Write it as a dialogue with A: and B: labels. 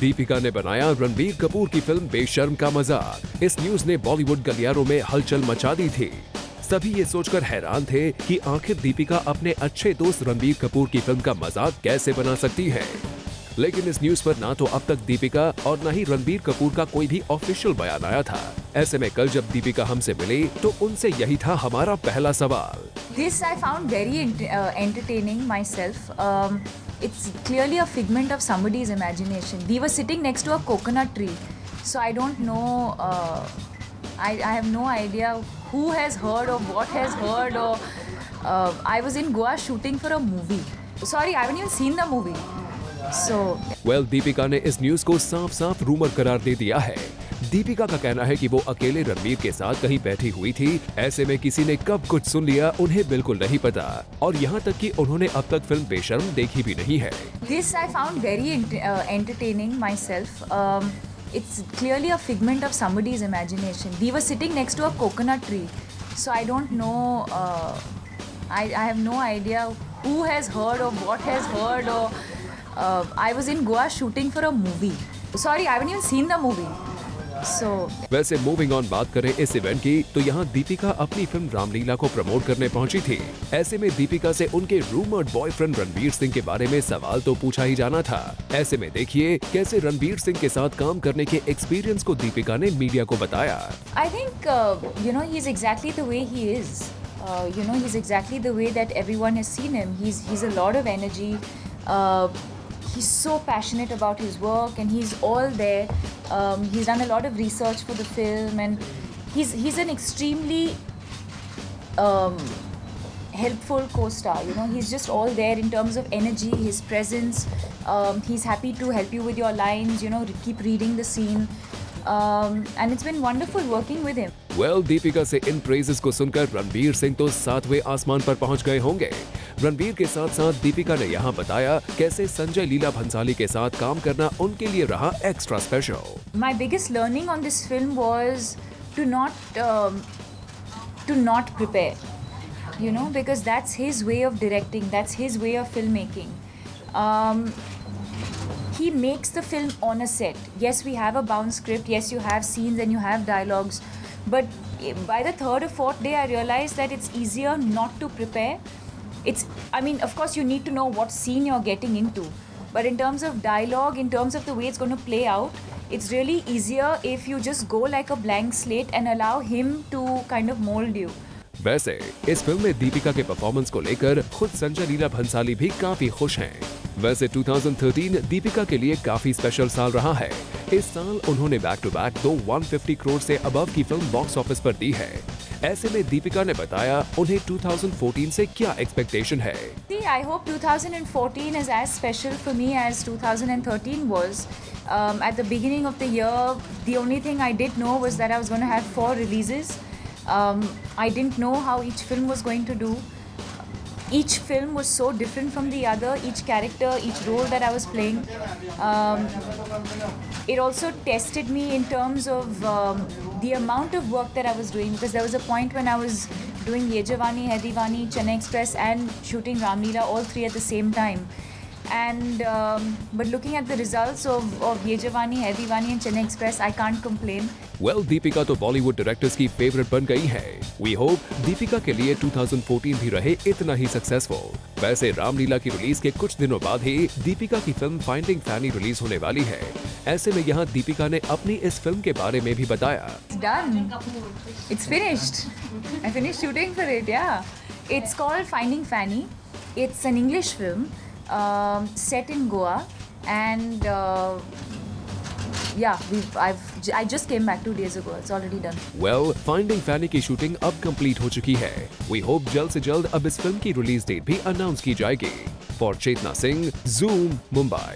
A: दीपिका ने बनाया रणबीर कपूर की फिल्म बेशर्म का मजाक। इस न्यूज ने बॉलीवुड गलियारों में हलचल मचा दी थी। सभी ये सोचकर हैरान थे कि आखिर दीपिका अपने अच्छे दोस्त रणबीर कपूर की फिल्म का मजाक कैसे बना सकती है। लेकिन इस न्यूज पर ना तो अब तक दीपिका और न ही रणबीर कपूर का कोई भी ऑफिशियल बयान आया था। ऐसे में कल जब दीपिका हमसे मिली तो उनसे यही था हमारा पहला सवाल।
B: This I found very entertaining myself. It's clearly a figment of somebody's imagination. We were sitting next to a coconut tree, so I don't know. I have no idea who has heard or what has heard. Or I was in Goa shooting for a movie. Sorry, I haven't even seen the movie. So.
A: Well, Deepika ने इस news को साफ-साफ rumour करार दे दिया है। दीपिका का कहना है कि वो अकेले रणबीर के साथ कहीं बैठी हुई थी। ऐसे में किसी ने कब कुछ सुन लिया उन्हें बिल्कुल नहीं पता, और यहाँ तक कि उन्होंने अब तक फिल्म बेशर्म देखी भी नहीं है।
B: This I found very entertaining myself. It's clearly a figment of somebody's imagination. We were sitting next to a coconut tree, so I don't know. I have no idea who has heard or what has heard. Or I was in Goa shooting for a movie. Sorry, I haven't even seen the movie.
A: वैसे moving on बात करें इस event की, तो यहाँ दीपिका अपनी film Ramlila को promote करने पहुंची थी। ऐसे में दीपिका से उनके रूमर्ड बॉयफ्रेंड रणबीर सिंह के बारे में सवाल तो पूछा ही जाना था। ऐसे में देखिए कैसे रणबीर सिंह के साथ काम करने के एक्सपीरियंस को दीपिका ने मीडिया को बताया।
B: I think he is exactly the way he is. He's exactly the way that everyone has seen him. He's a lot of energy. He's so passionate about his work, and he's all there. He's done a lot of research for the film, and he's an extremely helpful co-star. He's just all there in terms of energy, his presence. He's happy to help you with your lines. Keep reading the scene. And it's been wonderful working with him.
A: Well, Deepika से इन praises को सुनकर रणबीर सिंह तो 7वें आसमान पर पहुंच गए होंगे। रणबीर के साथ साथ दीपिका ने यहाँ बताया कैसे संजय लीला भंसाली के साथ काम करना उनके लिए रहा extra special.
B: My biggest learning on this film was to not prepare, because that's his way of directing, that's his way of filmmaking. He makes the film on a set. Yes, we have a bound script. Yes, you have scenes and you have dialogues. But by the third or fourth day, I realized that it's easier not to prepare. Of course, you need to know what scene you're getting into. But in terms of dialogue, in terms of the way it's going to play out, it's really easier if you just go like a blank slate and allow him to kind of mold you.
A: वैसे इस film में दीपिका के performance को लेकर खुद संजय लीला भंसाली भी काफी खुश हैं। वैसे 2013 दीपिका के लिए काफी स्पेशल साल रहा है। इस साल उन्होंने बैक टू बैक 150 करोड़ से अबव की फिल्म बॉक्स ऑफिस पर दी है। ऐसे में दीपिका ने बताया उन्हें 2014 से क्या एक्सपेक्टेशन है।
B: I hope 2014 is as special for me as 2013 was. At the beginning of the year, the only thing I did know was that I was going to have 4 releases. I didn't know how each film was going to do. Each film was so different from the other, each character, each role that I was playing. It also tested me in terms of the amount of work that I was doing, because there was a point when I was doing Ye Jawani Hai Deewani, Chennai Express and shooting Ramleela, all 3 at the same time. And but looking at the results of Ye Jawani Hai Deewani and Chennai Express, I can't complain.
A: Well, Deepika तो Bollywood directors की favourite बन गई है। We hope Deepika के लिए 2014 भी रहे इतना ही सक्सेसफुल। वैसे रामलीला की रिलीज के कुछ दिनों बाद ही दीपिका की फिल्म फाइंडिंग फैनी रिलीज होने वाली है। ऐसे में यहाँ दीपिका ने अपनी इस फिल्म के बारे में भी बताया।
B: It's done. It's finished. I finished shooting for it. Yeah. It's called Finding Fanny. It's an English film. Set in Goa, and I just came back 2 days ago. It's already done.
A: Well, Finding Fanny की shooting अब complete हो चुकी है। We hope जल्द से जल्द अब इस फिल्म की रिलीज डेट भी अनाउंस की जाएगी। For Chetna Singh, Zoom, Mumbai।